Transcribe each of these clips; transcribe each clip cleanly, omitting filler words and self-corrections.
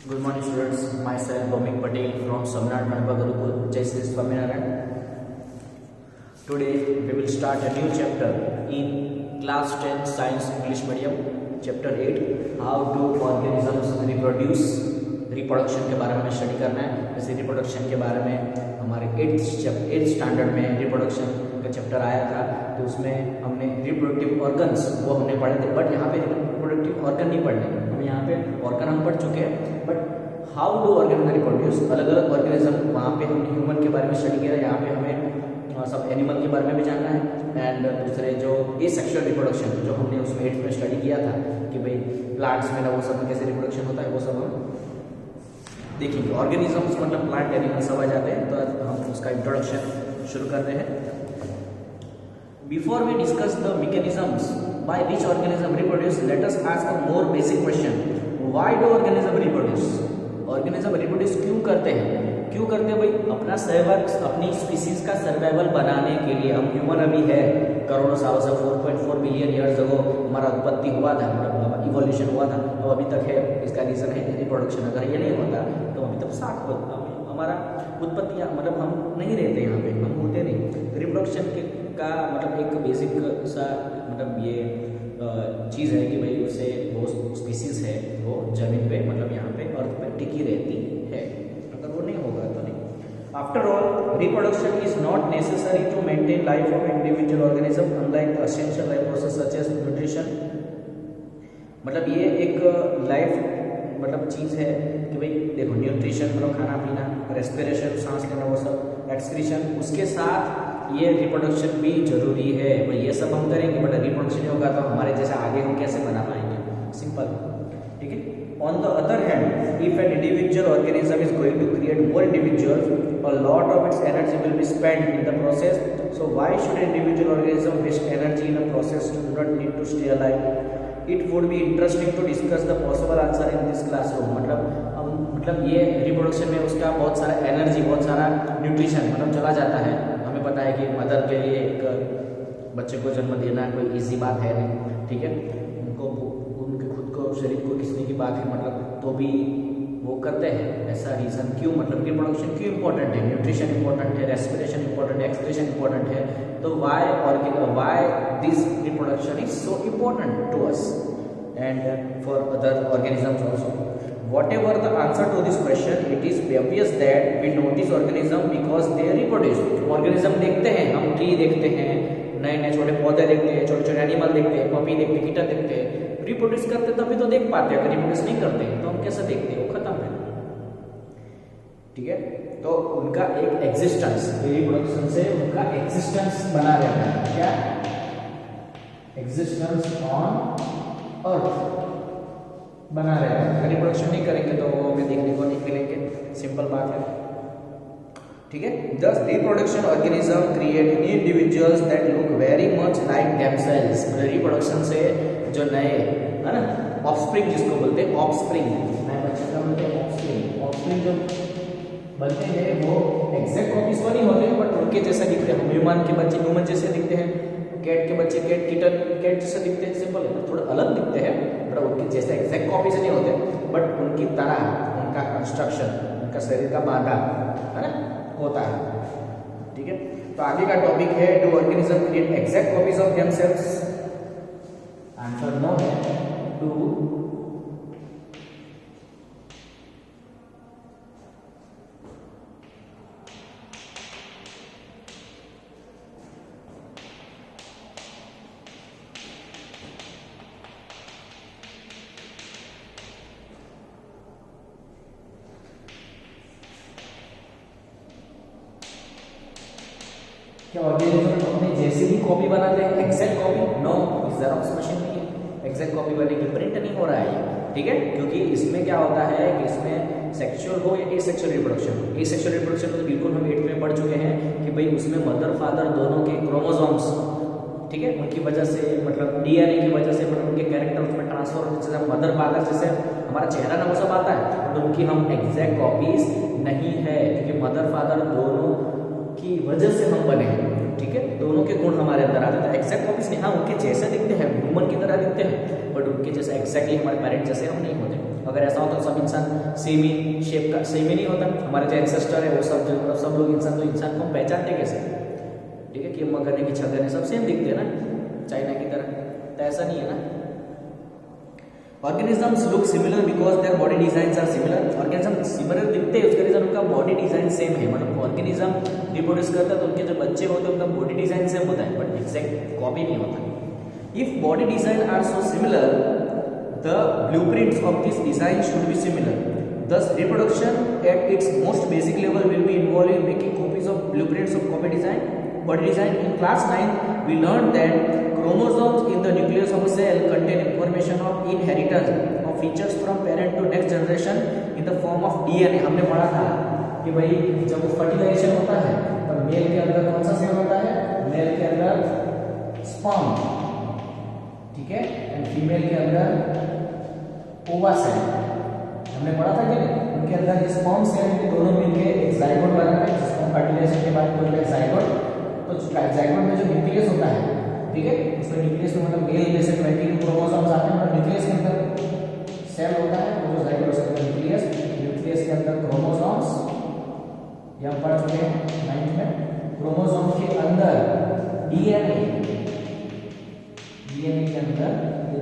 Good morning, students. Myself, Bhomik Patel from Samrat Manpa Gurukul, Jai Sri Swaminarayan. Today, we will start a new chapter in Class 10 Science English Medium, Chapter 8, How do organisms reproduce. Reproduction के बारे में study करना है। जैसे reproduction के बारे में हमारे 8th स्टैंडर्ड में रिप्रोडक्शन का चैप्टर आया था, तो उसमें हमने रिप्रोडक्टिव ऑर्गन्स वो हमने पढ़े थे। बट यहाँ पे रिप्रोडक्टिव ऑर्गन नहीं पढ़ने, हम यहाँ पे ऑर्गन हम पढ़ चुके हैं। But how do organ reproduce, अलग अलग ऑर्गेनिज्म, वहाँ पे हम ह्यूमन के बारे में स्टडी किया। यहाँ पे हमें सब एनिमल के बारे में भी जानना है। एंड दूसरे जो एसेक्सुअल रिप्रोडक्शन जो हमने उसमें 8th में स्टडी किया था कि भाई प्लांट्स में ना वो सब में कैसे रिप्रोडक्शन होता है, वो सब हम देखेंगे। ऑर्गेनिजम्स मतलब प्लांट एनिमल सब आ जाते हैं, तो आज हम उसका इंट्रोडक्शन शुरू कर रहे हैं। Before we discuss the mechanisms by which organism reproduce, let us ask a more basic question, why do organism reproduce. Organism reproduce क्यों करते हैं? क्यों करते हैं भाई? अपना सर्वाइवल, अपनी स्पीसीज का सर्वाइवल बनाने के लिए। हम ह्यूमन अभी है करोड़ों सालों से, 4.4 बिलियन ईयर्स अगो हमारा उत्पत्ति हुआ था, मतलब इवोल्यूशन हुआ था, तो अभी तक है। इसका रीजन है रिप्रोडक्शन। अगर ये नहीं होता तो अभी तक साख होता, हमारा उत्पत्ति मतलब हम नहीं रहते यहाँ पे, हम होते नहीं। रिप्रोडक्शन के का मतलब एक बेसिक सा मतलब ये चीज़ है कि भाई उससे वो स्पीसीज है वो जमीन पे मतलब यहाँ पे अर्थ पे टिकी रहती है। अगर वो नहीं होगा तो नहीं। After all reproduction is not necessary to maintain life of individual organism, unlike the essential life process such as nutrition. मतलब ये एक लाइफ मतलब चीज़ है कि भाई देखो, न्यूट्रिशन मतलब खाना पीना, रेस्पिरेशन सांस लेना, वो सब एक्सक्रीशन, उसके साथ ये रिप्रोडक्शन भी जरूरी है। भाई ये सब हम करेंगे बट रिप्रोडक्शन नहीं होगा तो हमारे जैसे आगे हम कैसे बना पाएंगे? सिंपल, ठीक है। On the other hand, if an individual organism is going to create more individuals, a lot of its energy will be spent in the process, so why should individual organism waste energy in a process to do not need to stay alive? It would be interesting to discuss the possible answer in this classroom. मतलब ये reproduction में उसका बहुत सारा energy, बहुत सारा nutrition मतलब चला जाता है। हमें पता है कि मदर के लिए एक बच्चे को जन्म देना कोई इजी बात है नहीं, ठीक है। उनको उनके खुद को शरीर को किसने की बात है मतलब तो भी वो करते हैं। ऐसा रीज़न क्यों, मतलब रिप्रोडक्शन क्यों इंपॉर्टेंट है? न्यूट्रिशन इंपॉर्टेंट है, रेस्पिरेशन इंपॉर्टेंट है, एक्सक्रीशन इंपॉर्टेंट है, तो why this reproduction is so important to us and for other organisms also. Whatever the answer to this question, it is obvious that we notice organism because they reproduce. Organism देखते हैं, हम tree देखते हैं, नए नए छोटे पौधे देखते हैं, छोटे छोटे एनिमल देखते हैं, पपी देखते हैं, कीटन देखते हैं। रिप्रोड्यूस करते तभी तो देख पाते हैं, अगर रिप्रोड्यूस नहीं करते तो हम कैसे देखते हैं? वो खत्म है, ठीक है। तो उनका एक एग्जिस्टेंस, रिप्रोडक्शन से उनका एग्जिस्टेंस बना रहता है। क्या एग्जिस्टेंस ऑन अर्थ बना रहेगा। रिप्रोडक्शन नहीं करेंगे तो वो हमें देखने को नहीं मिलेंगे, सिंपल बात है, ठीक है। दस reproduction organism create new individuals that look very much like themselves. Reproduction से जो नए है ना ऑफस्प्रिंग, जिसको बोलते हैं ऑफस्प्रिंग, नए बच्चे का बोलते हैं ऑफस्प्रिंग। ऑफस्प्रिंग जो बनते हैं वो एग्जैक्ट कॉपीज तो नहीं होते बट उनके जैसे दिखते हैं। ह्यूमन के बच्चे ह्यूमन जैसे दिखते हैं, कैट के बच्चे कैट कीटन कैट जैसे दिखते हैं। सिंपल है, थोड़ा अलग दिखते हैं बट उनके जैसे एग्जैक्ट कॉपीज नहीं होते, बट उनकी तरह उनका कंस्ट्रक्शन, उनका शरीर का बांधा है ना होता है, ठीक है। तो आगे का टॉपिक है, do organism create exact copies of themselves? Answer no है, डू क्या ऑर्गेनिज्म अपने जैसे ही कॉपी बनाते हैं? Exact copy no, xerox machine नहीं है, एग्जैक्ट कॉपी बनेगी, प्रिंट नहीं हो रहा है, ठीक है। क्योंकि इसमें क्या होता है कि इसमें सेक्सुअल हो या एसेक्सुअल रिप्रोडक्शन, एसेक्सुअल रिप्रोडक्शन तो बिल्कुल हम 8th में पढ़ चुके हैं कि भाई उसमें मदर फादर दोनों के क्रोमोसोम्स, ठीक है, उनकी वजह से मतलब डीएनए की वजह से मतलब उनके कैरेक्टर उसमें ट्रांसफर होने से मदर फादर जैसे हमारा चेहरा ना वो सब आता है, तो उनकी हम एग्जैक्ट कॉपीज नहीं है क्योंकि मदर फादर दोनों की वजह से हम बने हैं। ठीक है, दोनों के गुण हमारे अंदर आ जाते हैं। एग्जैक्ट कॉपीज नहीं, हाँ उनके जैसे दिखते हैं, ह्यूमन की तरह दिखते हैं, बट उनके जैसे एग्जैक्टली हमारे पेरेंट्स जैसे हम नहीं होते। अगर ऐसा होता तो सब इंसान सेम ही शेप का सेम ही नहीं होता। हमारे जो एंसेस्टर है वो सब लोग इंसान, तो इंसान को हम पहचानते कैसे, ठीक है, कि मगरने की छगरने सब सेम दिखते हैं ना चाइना की तरह, तो ऐसा नहीं है ना। Organisms look similar because their body designs are similar. Organism similar दिखते हैं, उसका रीजन उनका बॉडी डिजाइन सेम है। मतलब ऑर्गेनिज्म रिप्रोड्यूस करता है तो उनके जो बच्चे होते हैं उनका बॉडी डिजाइन सेम होता है, बट एग्जैक्ट कॉपी नहीं होता। If body design are so similar, the blueprints of this design should be similar. Thus, reproduction at its most basic level will be involved in making copies of blueprints of copy design, body design. In class 9, we learned that chromosomes in the nucleus of a cell contain information of inheritance of features from parent to next generation in the form of DNA. हमने पढ़ा था कि भाई जब fertilisation होता है तब mail के अंदर कौन सा सेल होता है, मेल के अंदर स्पर्म, ठीक है, एंड फीमेल के अंदर ओवा सेल हमने पढ़ा था कि नहीं। उनके अंदर स्पर्म सेल के दोनों मिलके एक जाइगोट बनाते हैं, जिसको फर्टिलाइजेशन के बाद बोलते हैं जाइगोट। तो जाइगोट में जो न्यूक्लियस होता है, ठीक है, उसमें न्यूक्लियस में मतलब मेल में से 22 क्रोमोसोम्स आते हैं, और न्यूक्लियस के अंदर सेल होता है वो जो जाइगोट, उसके अंदर न्यूक्लियस के अंदर क्रोमोसोम्स, यहाँ पढ़ चुके हैं 9th में। क्रोमोसोम के अंदर डीएनए के अंदर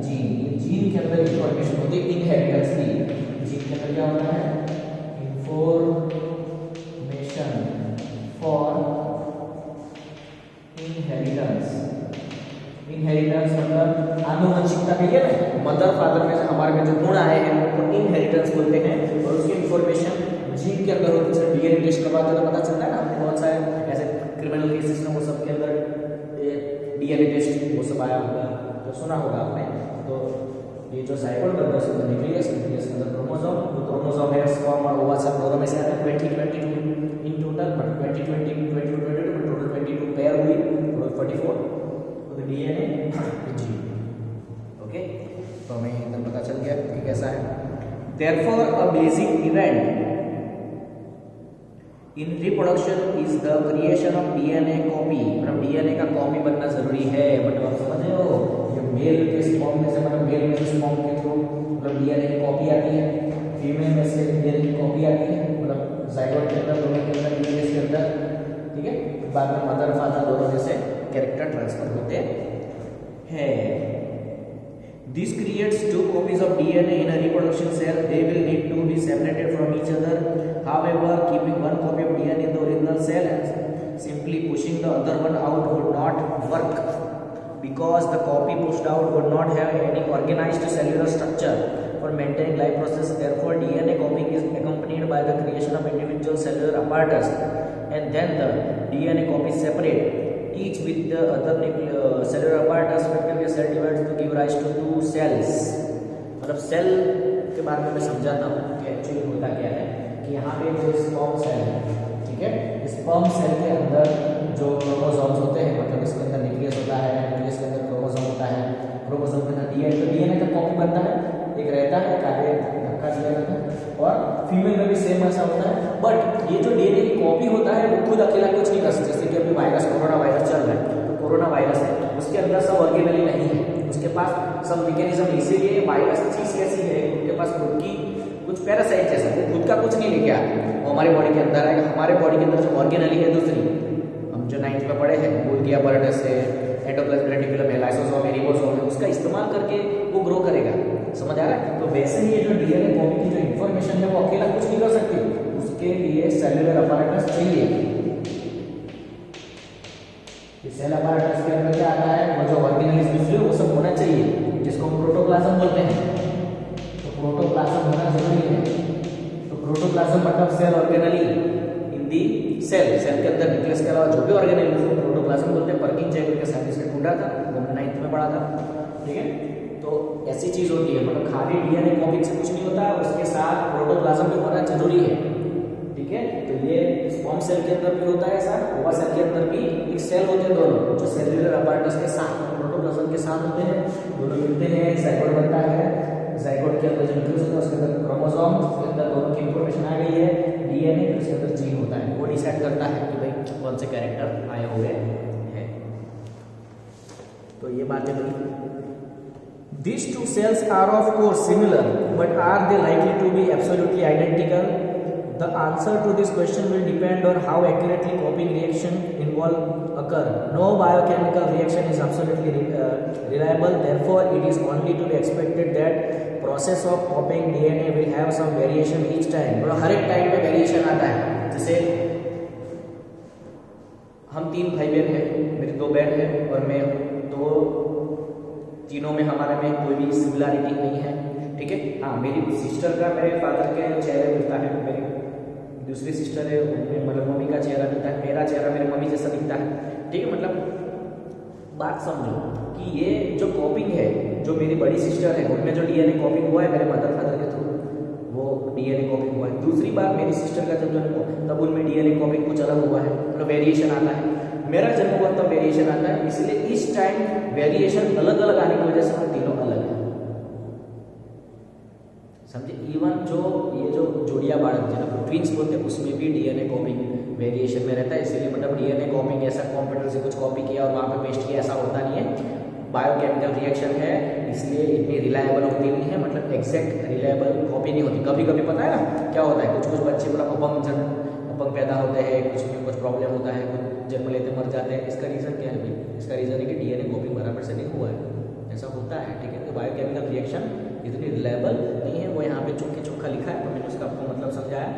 जीन के अंदर इंफॉर्मेशन होती है इनहेरिटेंस की। जीन के अंदर क्या होता है, इंफॉर्मेशन फॉर इनहेरिटेंस। इनहेरिटेंस मतलब आनुवंशिकता कहिए ना, मदर फादर में से हमारे में जो गुण आए हैं उनको इनहेरिटेंस बोलते हैं, और उसकी इंफॉर्मेशन जीन के अंदर होती है। डीएनए टेस्ट करवाते तो पता चलता है ना, हमने बहुत सारे ऐसे क्रिमिनल केसेस में वो सब के अंदर डीएनए टेस्ट वो सब आया होगा, तो सुना होगा आपने। तो ये जो जाइगोट बनता है उसके न्यूक्लियस के अंदर क्रोमोसोम, तो क्रोमोसोम है स्पर्म और ओवा सब दोनों में से आते हैं 22 in total, but 22 total 22 pair हुई, टोटल 44, तो डीएनए जीन। ओके, तो हमें इधर पता चल गया कि कैसा है। Therefore a basic event in reproduction is the creation of DNA copy. मतलब डीएनए का कॉपी बनना जरूरी है। मतलब आप समझ रहे हो, ये मेल के स्पर्म में से, मतलब मेल में से स्पर्म के थ्रू मतलब डीएनए की कॉपी आती है, फीमेल में से डीएनए की कॉपी आती है, मतलब जाइगोट के अंदर, दोनों के अंदर, न्यूक्लियस के अंदर, ठीक है। बाद में मदर फादर दोनों में से कैरेक्टर ट्रांसफर होते हैं। This creates two copies of DNA in a reproduction cell. They will need to be separated from each other. However, keeping one copy of DNA in the original cell and simply pushing the other one out would not work, because the copy pushed out would not have any organized cellular structure for maintaining life process. Therefore, DNA copying is accompanied by the creation of individual cellular apparatus, and then the DNA copies separate each with the other cellular apparatus respectively cell divides to give rise to two cells. मतलब cell के बारे में मैं समझाता हूँ कि actually होता क्या है कि यहाँ पे जो स्पर्म सेल है, ठीक है, स्पर्म सेल के अंदर जो क्रोमोसोम्स होते हैं, मतलब इसके अंदर न्यूक्लियस होता है, न्यूक्लियस के अंदर क्रोमोसोम होता है, क्रोमोसोम के अंदर डीएनए, तो डीएनए का कॉपी बनता है, एक रहता है, आगे धक्का दिया जाता है, और फीमेल में भी सेम ऐसा होता है। बट ये जो डीएनए की कॉपी होता है वो खुद अकेला कुछ नहीं कर सकता। जैसे कि अभी वायरस, कोरोना वायरस चल रहा है, तो कोरोना वायरस है, उसके अंदर सब ऑर्गेनली नहीं है, उसके पास सब मैकेनिज्म, इसीलिए वायरस चीज कैसी है, उनके पास खुद की कुछ पैरासाइट जैसा, वो खुद का कुछ नहीं लेके आते, वो हमारे बॉडी के अंदर आएगा। हमारे बॉडी के अंदर जो ऑर्गेनली है दूसरी, हम जो 9th में पढ़े हैं, गोल्गी apparatus है, एंडोप्लाज्मिक रेटिकुलम है, लाइसोसोम है, रिबोसोम है, उसका इस्तेमाल करके वो ग्रो करेगा। समझ आ रहा है? तो वैसे ही ये जो डीएनए कॉपी की जो इन्फॉर्मेशन है वो अकेला कुछ नहीं कर सकती, उसके लिए सेलुलर apparatus चाहिए। सेल apparatus के अंदर क्या आता है, वो जो ऑर्गेनल्स दूसरे वो सब होना चाहिए, जिसको हम प्रोटोप्लाज्म बोलते हैं। तो प्रोटोप्लाज्म होना जरूरी है। तो प्रोटोप्लाज्म मतलब सेल ऑर्गेनली इन दी सेल, सेल के अंदर न्यूक्लियस के अलावा जो भी ऑर्गेनल है उसको प्रोटोप्लाज्म बोलते हैं। पर्किंग चेक के साइंटिस्ट ने ढूंढा था, वो हमने 9th में पढ़ा था, ठीक है। तो ऐसी चीज होती है, मतलब खाली डीएनए कॉपी से कुछ नहीं होता, उसके साथ प्रोटोप्लाज्म भी होना जरूरी है, ठीक है। तो ये स्पर्म सेल के अंदर भी होता है ऐसा, ओवा सेल के अंदर भी एक सेल होते हैं दोनों, जो सेलुलर apparatus के साथ प्रोटोप्लाज्म के साथ होते हैं, दोनों मिलते हैं, जाइगोट बनता है। जाइगोट के अंदर जो न्यूक्लियस होता है उसके अंदर क्रोमोसोम, उसके अंदर दोनों की इंफॉर्मेशन आ गई है, डीएनए, फिर उसके अंदर जीन होता है, वो डिसाइड करता है कि भाई कौन से कैरेक्टर आए हुए remarkably. These two cells are of course similar, but are they likely to be absolutely identical? The answer to this question will depend on how accurately copying reaction involved occur. No biochemical reaction is absolutely reliable. Therefore, it is only to be expected that process of copying DNA will have some variation each time. बड़ा हर एक time में variation आता है. जैसे हम 3 भाई बहन हैं, मेरी 2 बहन है और मैं हूँ, तो तीनों में हमारे में कोई भी सिमिलरिटी नहीं है. ठीक है. हाँ, मेरी सिस्टर का मेरे फादर के चेहरे मिलता है, मेरी दूसरी सिस्टर है उनमें मतलब मम्मी का चेहरा मिलता है, मेरा चेहरा मेरी मम्मी जैसा दिखता है. ठीक है. मतलब बात समझो कि ये जो कॉपिंग है, जो मेरी बड़ी सिस्टर है उनमें जो डीएनए कॉपिंग हुआ है मेरे मदर फादर के थ्रू, वो डीएनए कॉपिंग हुआ है. दूसरी बार मेरी सिस्टर का जब जन्म हुआ तब उनमें डीएनए कॉपिंग कुछ अलग हुआ है, मतलब वेरिएशन आता है. मेरा जन्म हुआ तब वेरिएशन आता है. इसलिए इस टाइम वेरिएशन अलग अलग आने की वजह से हम तीनों अलग हैं. समझे. इवन जो ये जो जोड़िया बालक जिनको ट्विंस बोलते हैं उसमें भी डीएनए कॉपिंग वेरिएशन में रहता है. इसीलिए मतलब डीएनए कॉपिंग ऐसा कंप्यूटर से कुछ कॉपी किया और वहाँ पे पेस्ट किया ऐसा होता नहीं है. बायोकेमिकल रिएक्शन है, इसलिए इतनी रिलायबल होती नहीं है, मतलब एग्जैक्ट रिलायबल कॉपी नहीं होती. कभी कभी पता है ना क्या होता है, कुछ कुछ बच्चे मतलब अपंग पैदा होते हैं, कुछ में कुछ प्रॉब्लम होता है, कुछ जन्म लेते मर जाते हैं. इसका रीज़न क्या है भाई? इसका रीज़न है कि डीएनए कॉपिंग बराबर से नहीं हुआ है. ऐसा होता है. ठीक है. तो बायोकेमिकल रिएक्शन इतनी रिलायबल नहीं है. वो यहाँ पे चुपके चुपका लिखा है, तो मैंने उसका आपको मतलब समझाया.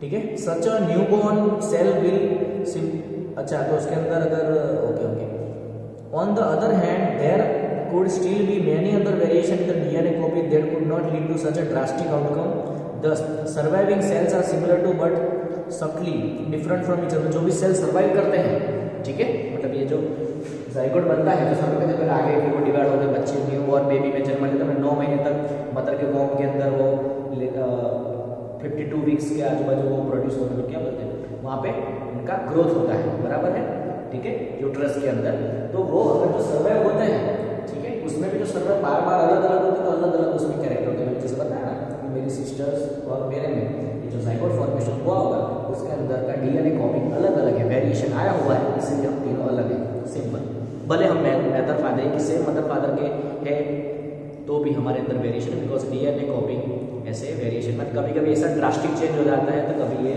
ठीक है. Such a newborn cell will अच्छा, तो उसके अंदर अगर okay on the other hand there could still be many other variation in the DNA copy that could not lead to such a drastic outcome. The surviving cells are similar to but subtly different from each other. जो भी cell survive करते हैं, ठीक है, मतलब ये जो zygote बनता है, जो सबसे पहले आगे फिर वो डिवाइड होकर बच्चे न्यूबॉर्न बेबी में जन्म लेते हैं. 9 महीने तक मदर के वॉम के अंदर वो 52 वीक्स के आजू बाजू वो प्रोड्यूस होने को क्या बोलते हैं, वहाँ पे उनका ग्रोथ होता है. बराबर है. ठीक है. यूट्रस के अंदर. तो वो अगर जो सर्वाइव होते हैं, ठीक है, उसमें भी जो सर्वाइव बार बार अलग अलग होते हैं, तो अलग अलग उसमें कैरेक्टर होते हैं. जैसे बताया ना कि मेरी सिस्टर्स और मेरे में ये जो जाइगोट फॉर्मेशन हुआ होगा उसके अंदर का डीएनए कॉपिंग अलग अलग है, वेरिएशन आया हुआ है, इसलिए हम तीनों अलग हैं. सिंपल. भले हम मदर फादर की सेम मदर फादर के है तो भी हमारे अंदर वेरिएशन है, बिकॉज डीएनए कॉपिंग ऐसे वेरिएशन में कभी कभी ऐसा ड्रास्टिक चेंज हो जाता है, तो कभी ये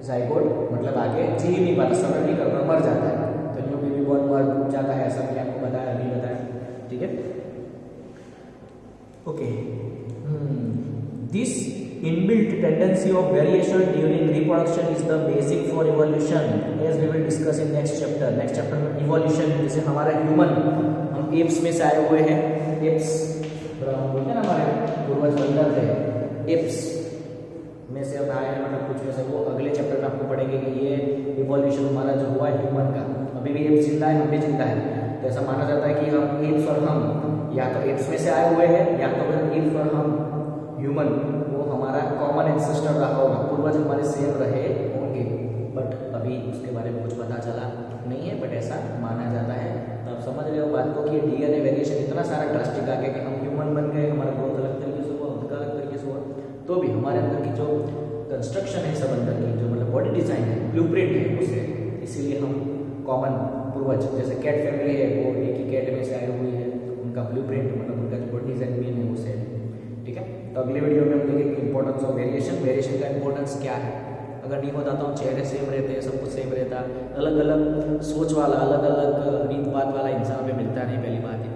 जाइगोट मतलब आगे जी ही नहीं पाता, सर्वाइव नहीं करता, मर जाता है. तो न्यू बेबी बॉर्न मर जाता है, ऐसा मैंने आपको बताया, अभी बताया. ठीक है. Okay. This inbuilt tendency of variation during reproduction is the basic for evolution, as we will discuss in next chapter. next chapter में evolution, जैसे हमारा ह्यूमन, हम एप्स में से आए हुए हैं. एप्स बोलते हैं ना, हमारे पूर्वज बंदर थे, एप्स में से अब आए हैं, मतलब कुछ में से. वो अगले चैप्टर में आपको पढ़ेंगे कि ये इवोल्यूशन हमारा जो हुआ है ह्यूमन का. अभी भी एप्स जिंदा है, हम भी जिंदा है. तो ऐसा माना जाता है कि हम एप्स और हम या तो एप्स में से आए हुए हैं, या तो फिर एप्स और हम ह्यूमन वो हमारा कॉमन एंसेस्टर रहा होगा, पूर्वज हमारे सेम रहे होंगे. बट अभी उसके बारे में कुछ पता चला नहीं है, बट ऐसा माना जाता है. तो आप समझ रहे हो बात को कि डीएनए वेरिएशन इतना सारा ड्रास्टिक आ गया कि हम ह्यूमन बन गए, हमारा ग्रोथ अलग तरीके से हुआ, उनका अलग तरीके से हुआ, तो भी हमारे अंदर की जो कंस्ट्रक्शन है सब अंदर की जो मतलब बॉडी डिजाइन है, ब्लूप्रिंट है उसे, इसीलिए हम कॉमन पूर्वज, जैसे कैट फैमिली है वो एक ही कैट में से आई हुई है, उनका ब्लूप्रिंट मतलब उनका जो बॉडी डिजाइन मेन है उसे. ठीक है. तो अगले वीडियो में हम देखेंगे इंपॉर्टेंस ऑफ वेरिएशन. वेरिएशन का इंपॉर्टेंस क्या है. अगर नहीं होता तो हम चेहरे सेम रहते हैं, सब कुछ सेम रहता, अलग अलग सोच वाला, अलग अलग रीत बात वाला इंसान में मिलता नहीं, पहली बात है.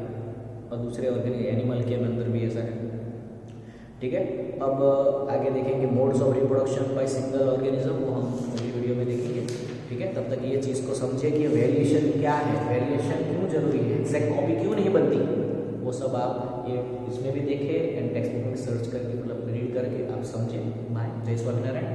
और दूसरे एनिमल के अंदर भी ऐसा है. ठीक है. अब आगे देखेंगे modes of reproduction by single organism, वो हम अगली वीडियो में देखेंगे. ठीक है. तब तक ये चीज़ को समझिए कि वेरिएशन क्या है, वेरिएशन क्यों जरूरी है, एग्जैक्ट कॉपी क्यों नहीं बनती, वो सब आप ये इसमें भी देखें एंड टेक्स्ट बुक में सर्च करके मतलब रीड करके आप समझें. बाय. जय स्वामीनारायण.